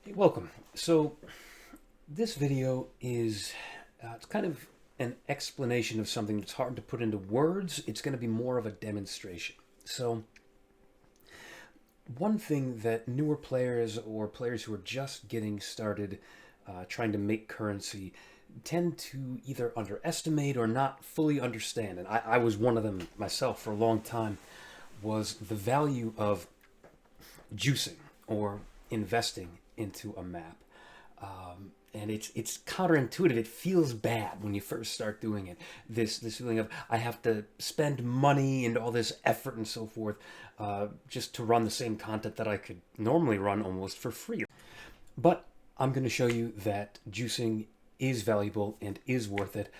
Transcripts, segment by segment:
Hey, welcome. So this video is it's kind of an explanation of something that's hard to put into words. It's going to be more of a demonstration. So one thing that newer players or players who are just getting started trying to make currency tend to either underestimate or not fully understand, and I was one of them myself for a long time, was the value of juicing or investing into a map. And it's counterintuitive. It feels bad when you first start doing it. This feeling of I have to spend money and all this effort and so forth just to run the same content that I could normally run almost for free. But I'm going to show you that juicing is valuable and is worth it.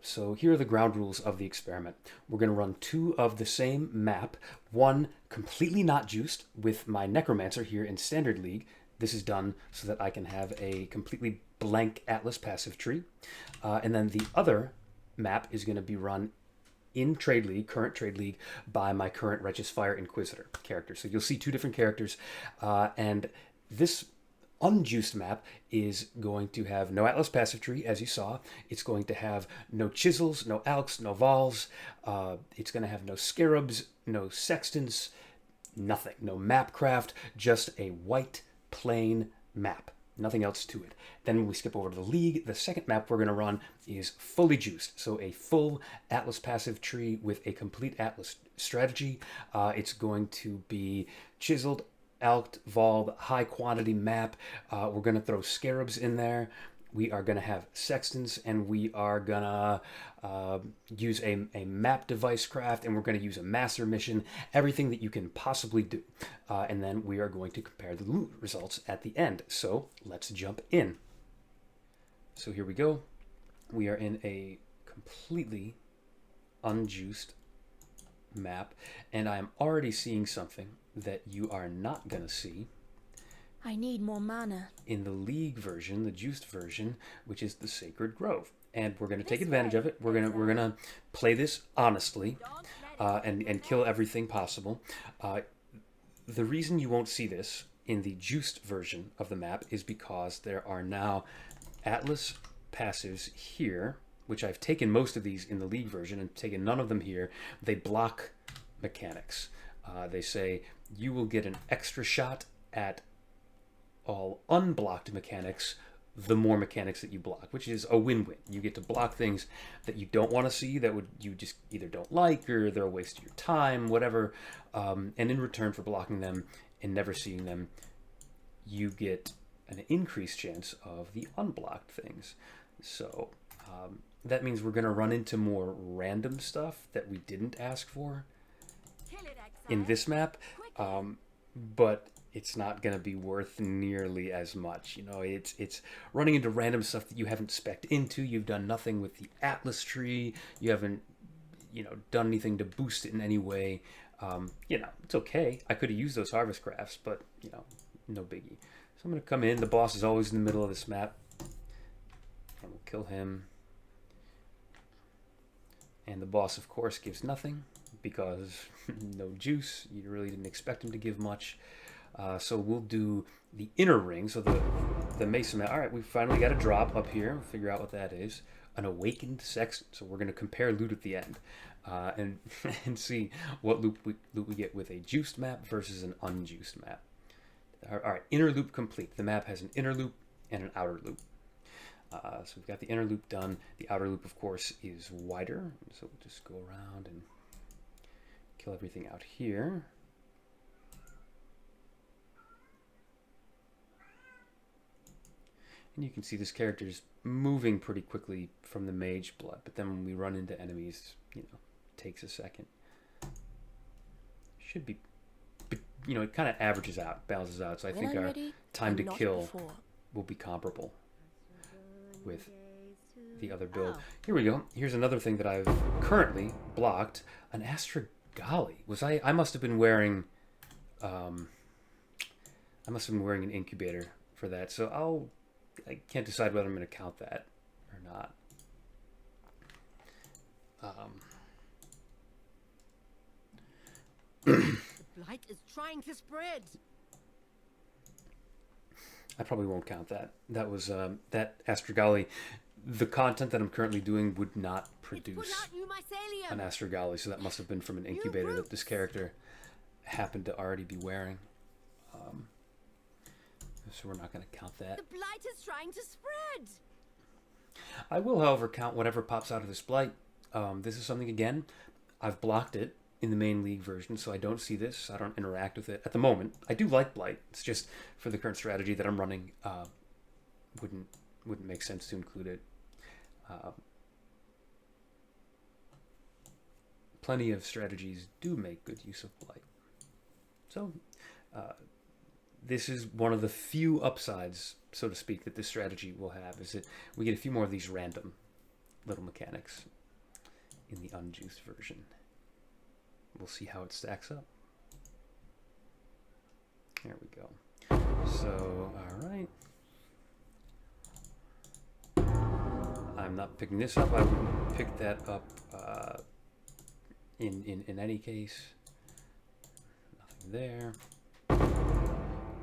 So here are the ground rules of the experiment. We're going to run two of the same map, one completely not juiced with my Necromancer here in Standard League. This is done so that I can have a completely blank Atlas passive tree. And then the other map is going to be run in Trade League, current Trade League, by my current Regis Fire Inquisitor character. So you'll see two different characters, and this unjuiced map is going to have no Atlas passive tree, as you saw. It's going to have no chisels, no alks, no vols. It's going to have no scarabs, no sextants, nothing. No map craft, just a white, plain map. Nothing else to it. Then when we skip over to the league, the second map we're going to run is fully juiced. So a full Atlas passive tree with a complete Atlas strategy. It's going to be chiseled, alked, voled, high quantity map. We're going to throw scarabs in there. We are going to have sextants, and we are going to use a map device craft, and we're going to use a master mission, everything that you can possibly do. And then we are going to compare the loot results at the end. So let's jump in. So here we go. We are in a completely unjuiced map, and I am already seeing something that you are not going to see I need more mana. in the league version, the juiced version, which is the Sacred Grove. And we're going to take advantage of it. We're gonna play this honestly, and kill everything possible. The reason you won't see this in the juiced version of the map is because there are now Atlas passives here, which I've taken most of these in the league version and taken none of them here. They block mechanics. They say you will get an extra shot at all unblocked mechanics the more mechanics that you block, which is a win-win. You get to block things that you don't want to see, that would you just either don't like or they're a waste of your time, whatever. And in return for blocking them and never seeing them, you get an increased chance of the unblocked things. So that means we're going to run into more random stuff that we didn't ask for in this map, but it's not going to be worth nearly as much. You know, it's running into random stuff that you haven't spec'd into. You've done nothing with the Atlas tree. You haven't, done anything to boost it in any way. It's okay. I could have used those harvest crafts, but, no biggie. So I'm going to come in. The boss is always in the middle of this map. And we'll kill him. And the boss, of course, gives nothing because no juice. You really didn't expect him to give much. So we'll do the inner ring. So the Mason Man. All right, we finally got a drop up here. We'll figure out what that is. An awakened sextant. So we're going to compare loot at the end and and see what loot we get with a juiced map versus an unjuiced map. All right, inner loop complete. The map has an inner loop and an outer loop. So we've got the inner loop done. The outer loop, of course, is wider. So we'll just go around and kill everything out here. And you can see this character is moving pretty quickly from the mage blood, but then when we run into enemies, it takes a second. Should be, but it kind of averages out, balances out. So I think our time to kill will be comparable with the other build. Here we go. Here's another thing that I've currently blocked: an Astrogali. I must have been wearing, an incubator for that. So I can't decide whether I'm going to count that or not. The blight is trying to spread. I probably won't count that. That was that Astrogali. The content that I'm currently doing would not produce an Astrogali, so that must have been from an incubator that this character happened to already be wearing. So we're not going to count that. The blight is trying to spread. I will, however, count whatever pops out of this blight. This is something, again, I've blocked it in the main league version, so I don't see this. I don't interact with it at the moment. I do like blight. It's just for the current strategy that I'm running, wouldn't make sense to include it. Plenty of strategies do make good use of blight. So this is one of the few upsides, so to speak, that this strategy will have, is that we get a few more of these random little mechanics in the unjuiced version. We'll see how it stacks up. There we go. So, all right. I'm not picking this up. I wouldn't pick that up in any case. Nothing there.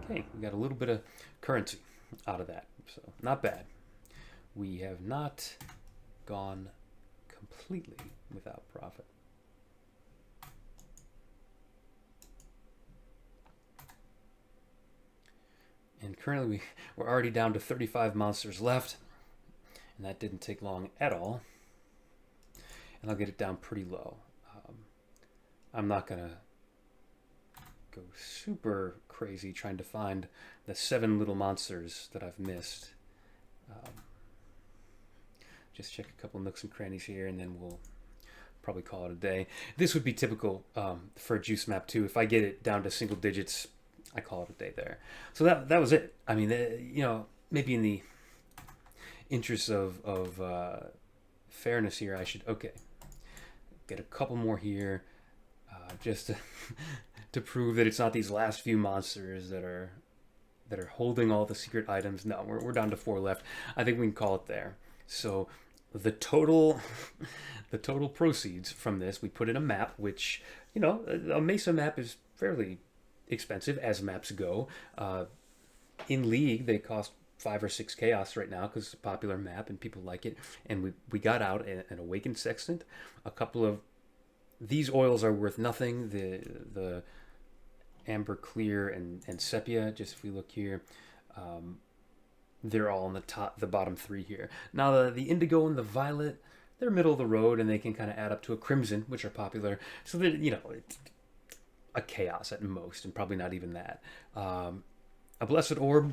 Okay, we got a little bit of currency out of that, so not bad. We have not gone completely without profit. And currently we're already down to 35 monsters left, and that didn't take long at all. And I'll get it down pretty low. I'm not gonna go super crazy trying to find the 7 little monsters that I've missed. Just check a couple nooks and crannies here, and then we'll probably call it a day. This would be typical for a juice map too. If I get it down to single digits, I call it a day there. So that was it. I mean, you know, maybe in the interest of fairness here, I should get a couple more here, just to prove that it's not these last few monsters that are holding all the secret items. No, we're down to 4 left. I think we can call it there. So the total proceeds from this, we put in a map, which, you know, a Mesa map is fairly expensive as maps go. In League, they cost 5 or 6 chaos right now because it's a popular map and people like it. And we got out an Awakened Sextant. A couple of these oils are worth nothing. The Amber Clear and Sepia, just if we look here, they're all in the bottom 3 here. Now the Indigo and the Violet, they're middle of the road, and they can kind of add up to a Crimson, which are popular. So that, you know, it's a chaos at most, and probably not even that. A Blessed Orb,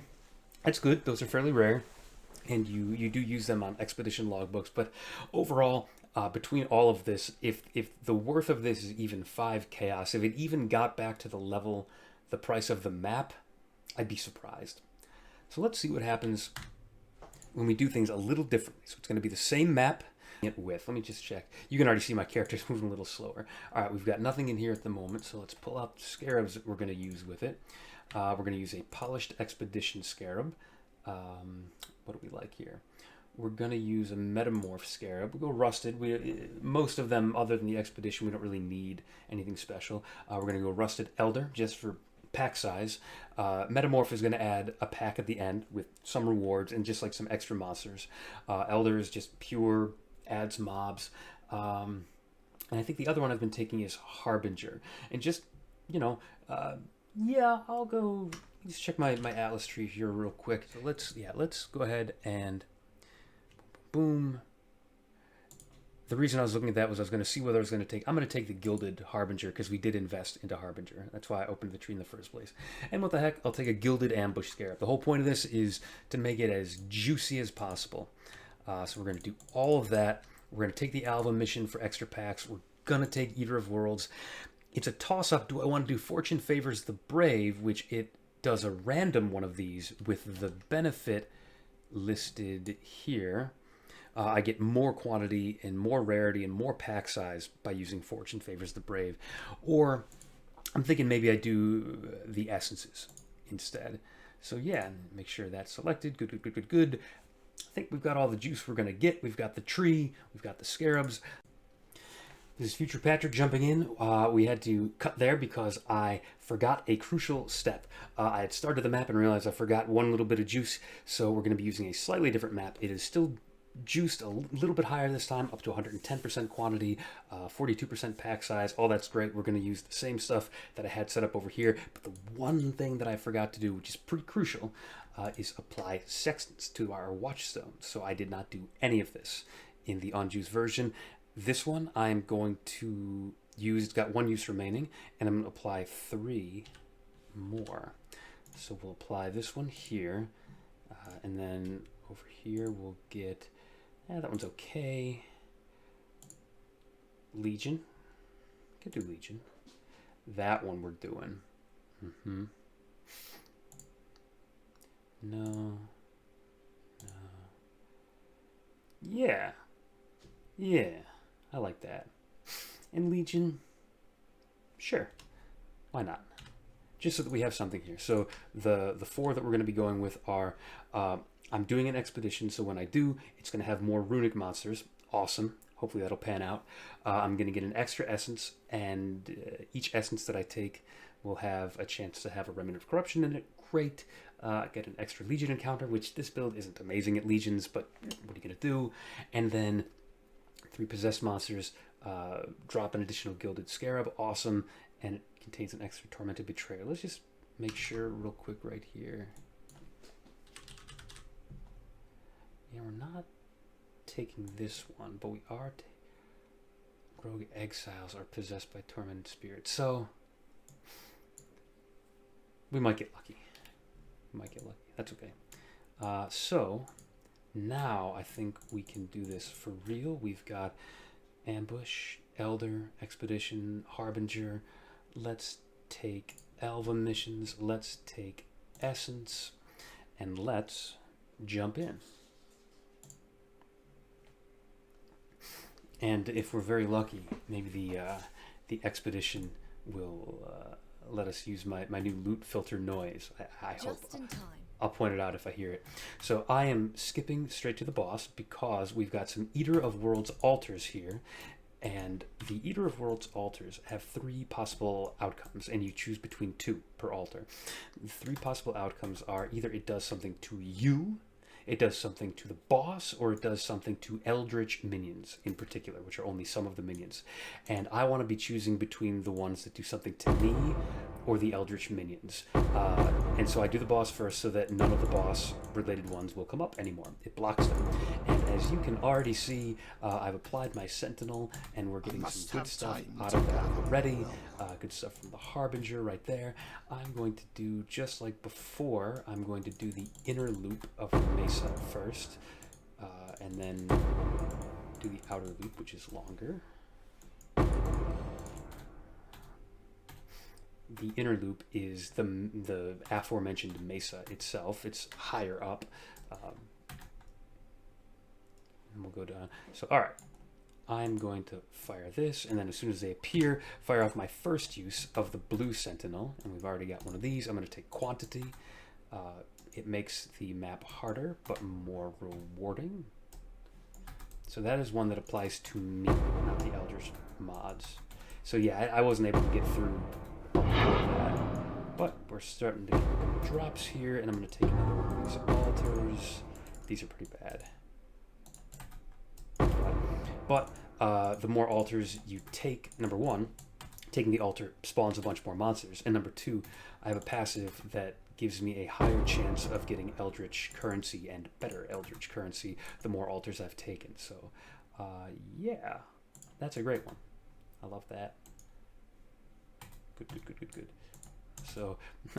that's good. Those are fairly rare, and you do use them on expedition logbooks. But overall, between all of this, if the worth of this is even 5 chaos, if it even got back to the price of the map, I'd be surprised. So let's see what happens when we do things a little differently. So it's going to be the same map with. Let me just check. You can already see my character's moving a little slower. All right, we've got nothing in here at the moment, so let's pull out the scarabs that we're going to use with it. We're going to use a Polished Expedition Scarab. What do we like here? We're going to use a Metamorph Scarab. We'll go Rusted. Most of them, other than the Expedition, we don't really need anything special. We're going to go Rusted Elder, just for pack size. Metamorph is going to add a pack at the end with some rewards and just like some extra monsters. Elder is just pure, adds mobs. And I think the other one I've been taking is Harbinger. And just, you know, yeah, I'll go, let's check my Atlas tree here real quick. So let's go ahead and boom. The reason I was looking at that was I was going to see whether I was going to take... I'm going to take the Gilded Harbinger because we did invest into Harbinger. That's why I opened the tree in the first place. And what the heck, I'll take a Gilded Ambush Scarab. The whole point of this is to make it as juicy as possible. So we're going to do all of that. We're going to take the Alva mission for extra packs. We're going to take Eater of Worlds. It's a toss-up. Do I want to do Fortune Favors the Brave, which it does a random one of these with the benefit listed here. I get more quantity and more rarity and more pack size by using Fortune Favors the Brave. Or I'm thinking maybe I do the Essences instead. So yeah, make sure that's selected. Good. I think we've got all the juice we're going to get. We've got the tree. We've got the scarabs. This is Future Patrick jumping in. We had to cut there because I forgot a crucial step. I had started the map and realized I forgot one little bit of juice, so we're going to be using a slightly different map. It is still juiced a little bit higher this time, up to 110% quantity, 42% pack size. All that's great. We're going to use the same stuff that I had set up over here, but the one thing that I forgot to do, which is pretty crucial, is apply sextants to our watchstones. So I did not do any of this in the unjuiced version. This one I'm going to use, it's got one use remaining, and I'm going to apply 3 more. So we'll apply this one here, and then over here we'll get, that one's okay. Legion, could do Legion. That one we're doing. No. Yeah. I like that. And Legion, sure, why not? Just so that we have something here. So the 4 that we're going to be going with are, I'm doing an expedition, so when I do, it's going to have more runic monsters. Awesome. Hopefully that'll pan out. I'm going to get an extra essence, and each essence that I take will have a chance to have a remnant of corruption in it. Great. Get an extra Legion encounter, which this build isn't amazing at Legions, but what are you going to do? And then 3 possessed monsters, drop an additional Gilded Scarab, awesome, and it contains an extra Tormented Betrayer. Let's just make sure real quick right here. Yeah, we're not taking this one, but we are Rogue Exiles are possessed by Tormented Spirits, so we might get lucky. That's okay. So now I think we can do this for real. We've got Ambush, Elder, Expedition, Harbinger. Let's take Alva missions. Let's take Essence, and let's jump in. And if we're very lucky, maybe the Expedition will let us use my new loot filter noise. I hope. Just in time. I'll point it out if I hear it. So I am skipping straight to the boss because we've got some Eater of Worlds altars here, and the Eater of Worlds altars have 3 possible outcomes, and you choose between 2 per altar. The 3 possible outcomes are either it does something to you, it does something to the boss, or it does something to Eldritch minions in particular, which are only some of the minions. And I want to be choosing between the ones that do something to me or the Eldritch minions. And so I do the boss first so that none of the boss related ones will come up anymore. It blocks them. And as you can already see, I've applied my Sentinel, and we're getting some good stuff out of that already. Good stuff from the Harbinger right there. I'm going to do, just like before, I'm going to do the inner loop of the Mesa first, and then do the outer loop, which is longer. The inner loop is the aforementioned Mesa itself. It's higher up. And we'll go down. So, all right. I'm going to fire this, and then as soon as they appear, fire off my first use of the blue Sentinel. And we've already got one of these. I'm going to take Quantity. It makes the map harder, but more rewarding. So that is one that applies to me, not the Eldritch mods. So yeah, I wasn't able to get through that, but we're starting to get drops here, and I'm going to take another one of these altars. These are pretty bad, but the more altars you take, number 1, taking the altar spawns a bunch more monsters, and number 2, I have a passive that gives me a higher chance of getting Eldritch currency and better Eldritch currency the more altars I've taken. So yeah, that's a great one. I love that. Good. So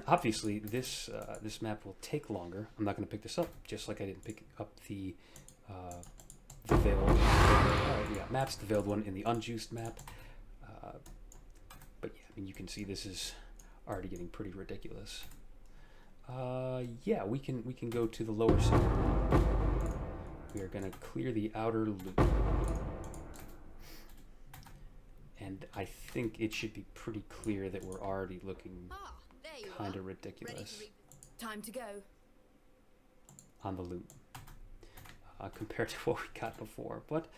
obviously this this map will take longer. I'm not going to pick this up, just like I didn't pick up the veiled. Yeah, maps the veiled one in the unjuiced map. But yeah, I mean, you can see this is already getting pretty ridiculous. Yeah, we can go to the lower side. We are going to clear the outer loop. And I think it should be pretty clear that we're already looking kind of ridiculous. Time to go. On the loop compared to what we got before. But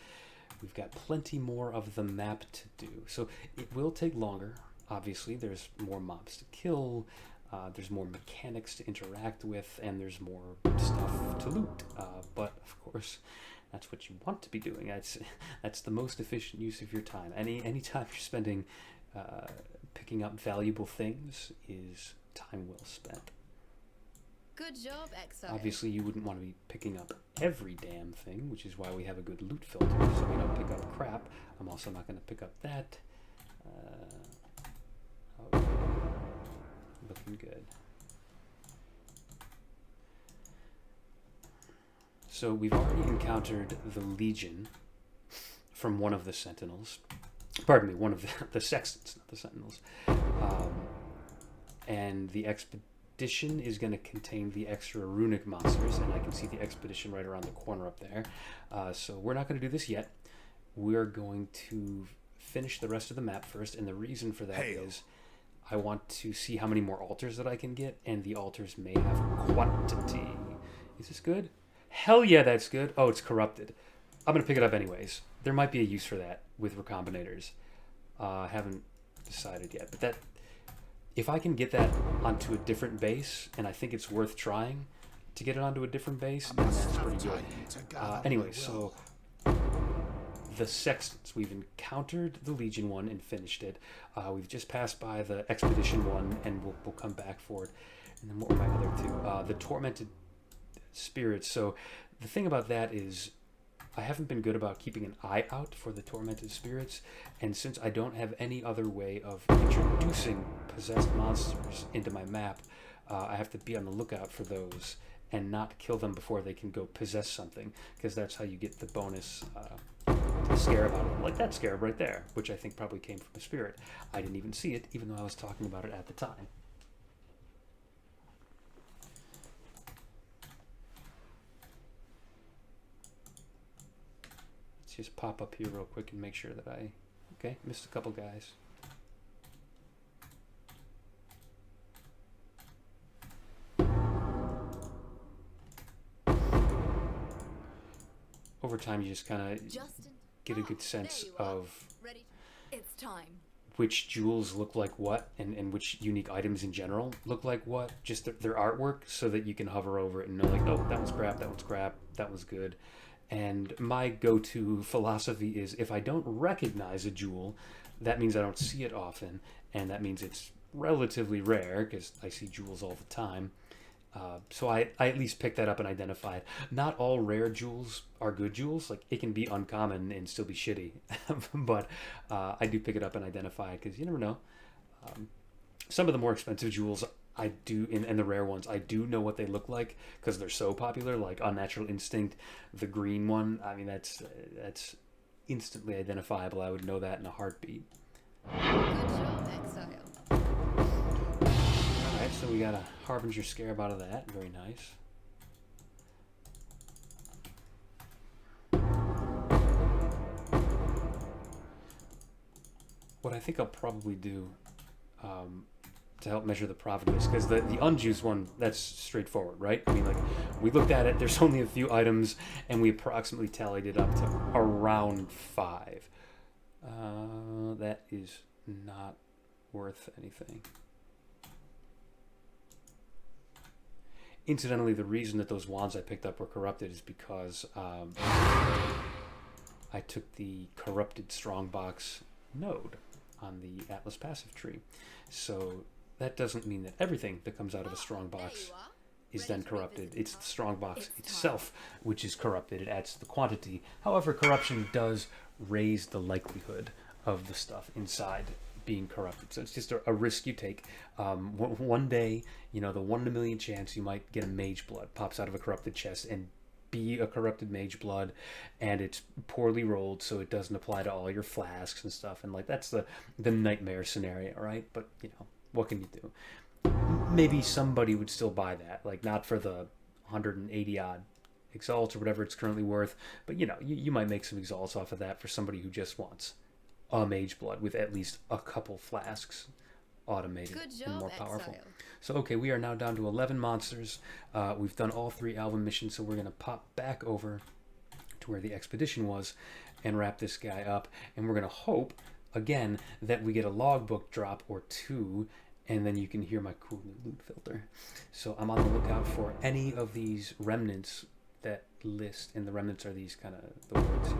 we've got plenty more of the map to do. So it will take longer. Obviously, there's more mobs to kill, there's more mechanics to interact with, and there's more stuff to loot. But of course, that's what you want to be doing. That's the most efficient use of your time. Any time you're spending picking up valuable things is time well spent. Good job, Exile. Obviously, you wouldn't want to be picking up every damn thing, which is why we have a good loot filter, so we don't pick up crap. I'm also not going to pick up that. Okay. Looking good. So we've already encountered the Legion from one of the Sentinels. Pardon me, one of the Sextants, not the Sentinels. And the Expedition is going to contain the extra runic monsters, and I can see the Expedition right around the corner up there. So we're not going to do this yet. We're going to finish the rest of the map first, and the reason for that is I want to see how many more altars that I can get, and the altars may have quantity. Is this good? Hell yeah, that's good. Oh, it's corrupted. I'm going to pick it up anyways. There might be a use for that with recombinators. I haven't decided yet, but that if I can get that onto a different base, and I think it's worth trying to get it onto a different base, then that's pretty good. Anyway, so the Sextants, we've encountered the Legion one and finished it. We've just passed by the Expedition one, and we'll come back for it. And then what were my other two? The Tormented Spirits. So the thing about that is I haven't been good about keeping an eye out for the Tormented Spirits, and since I don't have any other way of introducing possessed monsters into my map, I have to be on the lookout for those and not kill them before they can go possess something, because that's how you get the bonus scarab out of it. Like that scarab right there, which I think probably came from a spirit. I didn't even see it, even though I was talking about it at the time. Just pop up here real quick and make sure that okay, missed a couple guys. Over time, you just kind of get a good sense of It's time. which jewels look like what, and which unique items in general look like what, just their artwork, so that you can hover over it and know, like, oh, that one's crap, that one's crap, that was good. And my go-to philosophy is, if I don't recognize a jewel, that means I don't see it often, and that means it's relatively rare, because I see jewels all the time. So I at least pick that up and identify it. Not all rare jewels are good jewels. Like, it can be uncommon and still be shitty. But I do pick it up and identify it, because you never know. Some of the more expensive jewels I do, and the rare ones, I do know what they look like because they're so popular. Like Unnatural Instinct, the green one. I mean, that's instantly identifiable. I would know that in a heartbeat. Good job, Exile. Alright, so we got a Harbinger Scarab out of that. Very nice. What I think I'll probably do to help measure the profitability, because the unjuiced one, that's straightforward, right? I mean, like, we looked at it, there's only a few items, and we approximately tallied it up to around 5. That is not worth anything. Incidentally, the reason that those wands I picked up were corrupted is because I took the corrupted strongbox node on the Atlas passive tree. So that doesn't mean that everything that comes out of a strongbox is then corrupted. It's the strongbox itself which is corrupted. It adds to the quantity. However, corruption does raise the likelihood of the stuff inside being corrupted. So it's just a risk you take. One day, you know, the 1 in a million chance you might get a mage blood pops out of a corrupted chest and be a corrupted mage blood, and it's poorly rolled, so it doesn't apply to all your flasks and stuff, and like that's the nightmare scenario, right? But you know, what can you do? Maybe somebody would still buy that, like not for the 180 odd exalts or whatever it's currently worth, but you know, you might make some exalts off of that for somebody who just wants a mage blood with at least a couple flasks automated and more powerful. So okay, we are now down to 11 monsters. We've done all 3 album missions, so we're going to pop back over to to where the expedition was and wrap this guy up. And we're going to hope, again, that we get a logbook drop or two, and then you can hear my cool new loot filter. So I'm on the lookout for any of these remnants that list, and the remnants are these kind of the words here.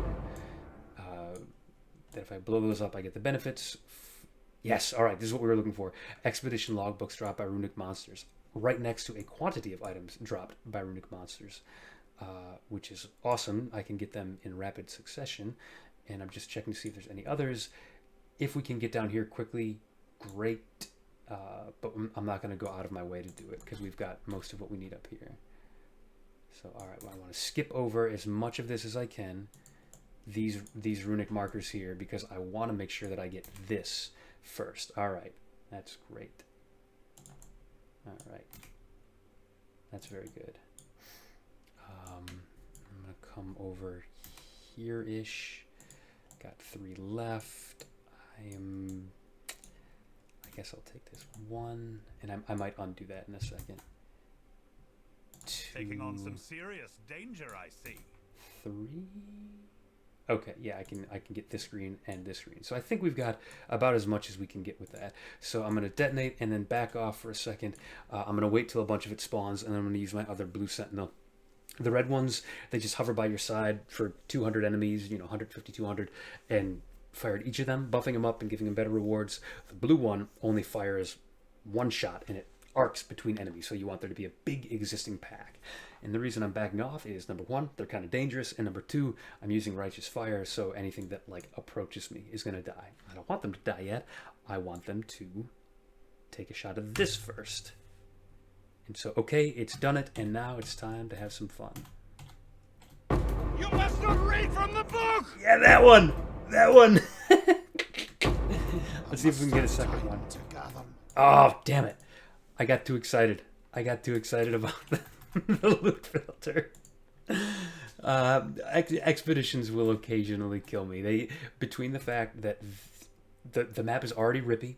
That if I blow those up, I get the benefits. Yes, all right, this is what we were looking for. Expedition logbooks dropped by runic monsters, right next to a quantity of items dropped by runic monsters, which is awesome. I can get them in rapid succession, and I'm just checking to see if there's any others. If we can get down here quickly, great, but I'm not going to go out of my way to do it because we've got most of what we need up here. So, all right, well, I want to skip over as much of this as I can, these runic markers here, because I want to make sure that I get this first. All right, that's great. All right, that's very good. I'm gonna come over here-ish. Got 3 left. I guess I'll take this 1, and I might undo that in a second. 2, Taking on some serious danger, I see. 3. Okay, yeah, I can get this green and this green. So I think we've got about as much as we can get with that. So I'm going to detonate and then back off for a second. I'm going to wait till a bunch of it spawns, and then I'm going to use my other blue sentinel. The red ones, they just hover by your side for 200 enemies, 150, 200, and fire at each of them, buffing them up and giving them better rewards. The blue one only fires 1 shot, and it arcs between enemies, so you want there to be a big existing pack. And the reason I'm backing off is, number 1, they're kind of dangerous, and number 2, I'm using righteous fire, so anything that approaches me is going to die. I don't want them to die yet. I want them to take a shot of this first. And so, okay, it's done it, and now it's time to have some fun. You must not read from the book! Yeah, that one! That one! Let's see if we can get a second one. Oh, damn it. I got too excited. I got too excited about the loot filter. Expeditions will occasionally kill me. Between the fact that the map is already rippy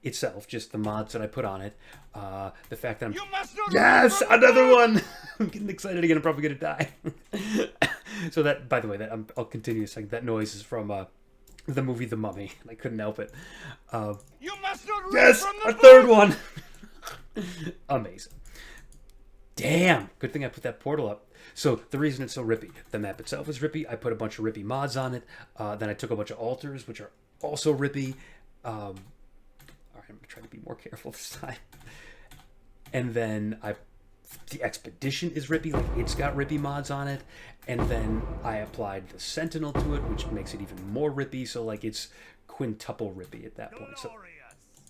itself, just the mods that I put on it, the fact that I'm... You must not Yes! Another one! I'm getting excited again. I'm probably going to die. So that, by the way, I'll continue a second. That noise is from the movie The Mummy. I couldn't help it. You must not read Yes! from the A book! third one! Amazing. Damn! Good thing I put that portal up. So the reason it's so rippy, the map itself is rippy. I put a bunch of rippy mods on it. Then I took a bunch of altars, which are also rippy. All right, I'm going to try to be more careful this time. And then the expedition is rippy, it's got rippy mods on it. And then I applied the sentinel to it, which makes it even more rippy. So it's quintuple rippy at that point. So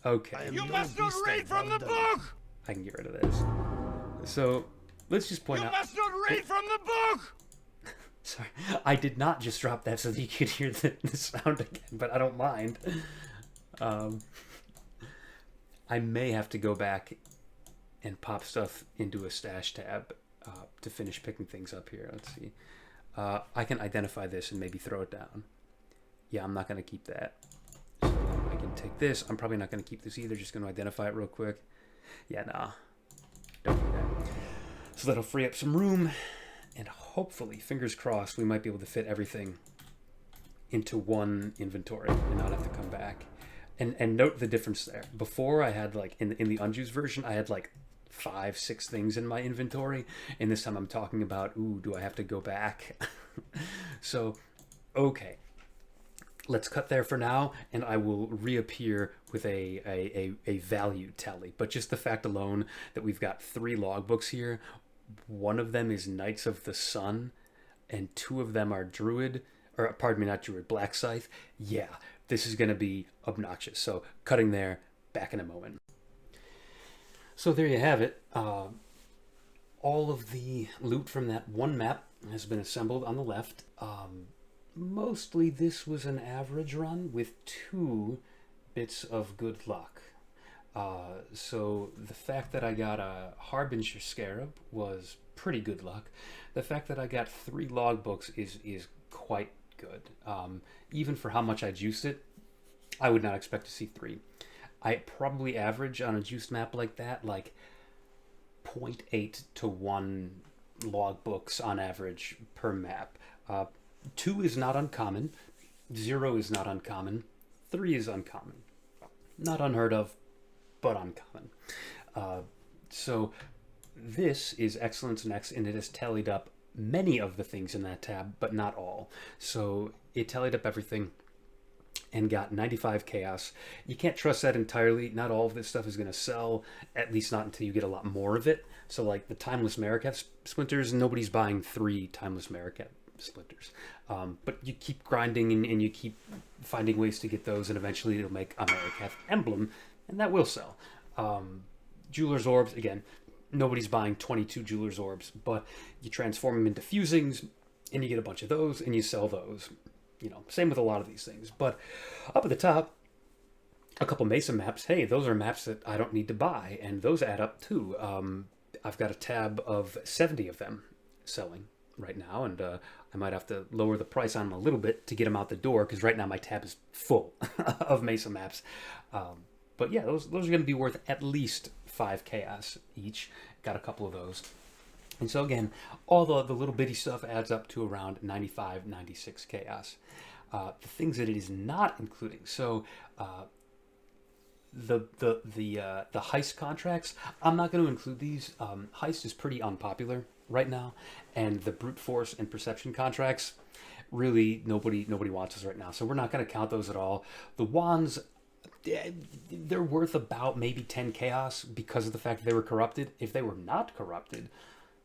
okay, You must not read from the book! I can get rid of this. So let's just point You out. must not read from the book! Sorry, I did not just drop that so that you could hear the sound again, but I don't mind. I may have to go back and pop stuff into a stash tab to finish picking things up here. Let's see. I can identify this and maybe throw it down. Yeah, I'm not going to keep that. So I can take this. I'm probably not going to keep this either. Just going to identify it real quick. Yeah, nah. Don't do that. So that'll free up some room. And hopefully, fingers crossed, we might be able to fit everything into one inventory and not have to come back. And note the difference there. Before, I had in the unused version, I had 5, 6 things in my inventory, and this time I'm talking about, do I have to go back? So, okay, let's cut there for now, and I will reappear with a value tally. But just the fact alone that we've got 3 logbooks here, one of them is Knights of the Sun, and 2 of them are Druid, or pardon me, not Druid, Black Scythe. Yeah, this is going to be obnoxious. So cutting there, back in a moment. So there you have it. All of the loot from that one map has been assembled on the left. Mostly this was an average run with 2 bits of good luck. So the fact that I got a Harbinger Scarab was pretty good luck. The fact that I got 3 logbooks is quite good. Even for how much I juiced it, I would not expect to see 3. I probably average on a juiced map like that 0.8 to 1 logbooks on average per map. 2 is not uncommon. 0 is not uncommon. 3 is uncommon. Not unheard of, but uncommon. So this is Excellence Next, and it has tallied up many of the things in that tab, but not all. So it tallied up everything and got 95 chaos. You can't trust that entirely. Not all of this stuff is going to sell, at least not until you get a lot more of it. So like the Timeless Marikath splinters, nobody's buying 3 Timeless Marikath splinters. But you keep grinding and you keep finding ways to get those, and eventually it'll make a Marikath emblem, and that will sell. Jeweler's Orbs, again, nobody's buying 22 Jeweler's Orbs, but you transform them into fusings, and you get a bunch of those, and you sell those. You know, same with a lot of these things. But up at the top, a couple Mesa maps. Hey, those are maps that I don't need to buy, and those add up too. I've got a tab of 70 of them selling right now, and I might have to lower the price on them a little bit to get them out the door, because right now my tab is full of Mesa maps. But yeah, those are going to be worth at least 5 chaos each. Got a couple of those. And so again, all the little bitty stuff adds up to around 95, 96 chaos. The things that it is not including, so the heist contracts, I'm not going to include these. Heist is pretty unpopular right now, and the brute force and perception contracts, really nobody wants us right now. So we're not going to count those at all. The wands, they're worth about maybe 10 chaos because of the fact that they were corrupted. If they were not corrupted,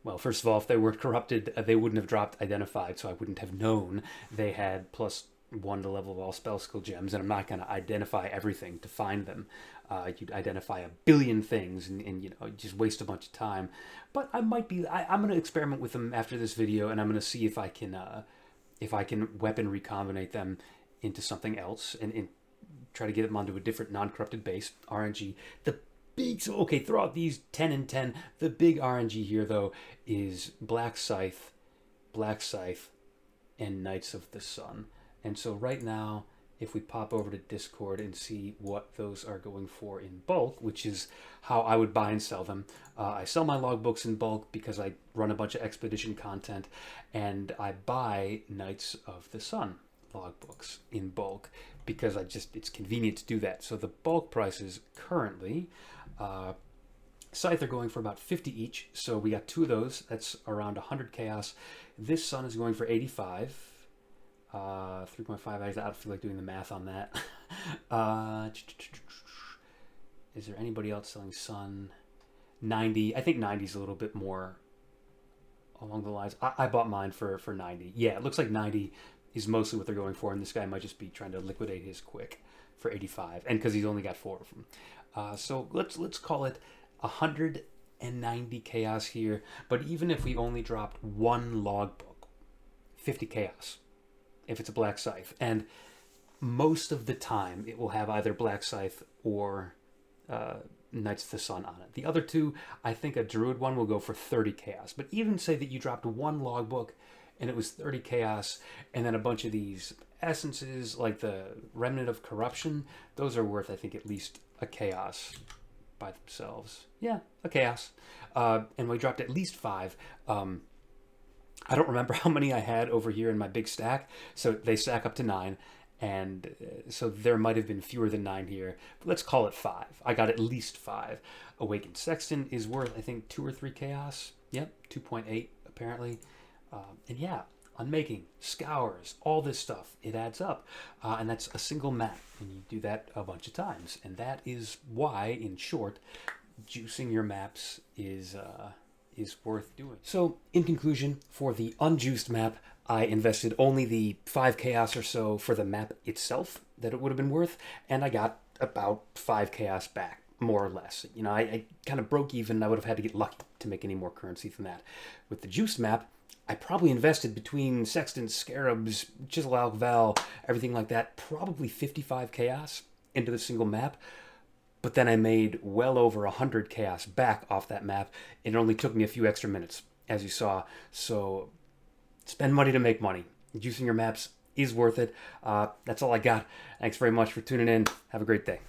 well, first of all, if they weren't corrupted, they wouldn't have dropped identified, so I wouldn't have known they had +1 to level of all spell skill gems, and I'm not going to identify everything to find them. You'd identify a billion things and you know, just waste a bunch of time. But I'm going to experiment with them after this video, and I'm going to see if I can weapon recombinate them into something else and try to get them onto a different non-corrupted base, RNG. Okay, throw out these 10 and 10. The big RNG here, though, is Black Scythe, and Knights of the Sun. And so right now, if we pop over to Discord and see what those are going for in bulk, which is how I would buy and sell them. I sell my logbooks in bulk because I run a bunch of expedition content, and I buy Knights of the Sun logbooks in bulk because it's convenient to do that. So the bulk prices currently, Scythe are going for about 50 each, so we got 2 of those. That's around 100 chaos. This Sun is going for 85. 3.5. I don't feel like doing the math on that. Is there anybody else selling Sun? 90. I think 90 is a little bit more along the lines. I bought mine for 90. Yeah, it looks like 90 is mostly what they're going for, and this guy might just be trying to liquidate his quick for 85, and because he's only got 4 of them. So let's call it 190 chaos here. But even if we only dropped 1 logbook, 50 chaos if it's a Black Scythe, and most of the time it will have either Black Scythe or Knights of the Sun on it. The other 2, I think a Druid one will go for 30 chaos. But even say that you dropped 1 logbook and it was 30 chaos, and then a bunch of these essences like the Remnant of Corruption, those are worth, I think, at least a chaos by themselves. Yeah, a chaos. And we dropped at least 5. I don't remember how many I had over here in my big stack, so they stack up to 9, and so there might have been fewer than 9 here. But let's call it 5. I got at least 5. Awakened Sexton is worth, I think, 2 or 3 chaos. Yep, 2.8 apparently. And yeah, unmaking, scours, all this stuff, it adds up. And that's a single map, and you do that a bunch of times. And that is why, in short, juicing your maps is worth doing. So, in conclusion, for the unjuiced map, I invested only the 5 chaos or so for the map itself that it would have been worth, and I got about 5 chaos back, more or less. You know, I kind of broke even. I would have had to get lucky to make any more currency than that. With the juiced map, I probably invested between Sextants, Scarabs, Chisel Alk Val, everything like that, probably 55 chaos into the single map. But then I made well over 100 chaos back off that map. It only took me a few extra minutes, as you saw. So spend money to make money. Juicing your maps is worth it. That's all I got. Thanks very much for tuning in. Have a great day.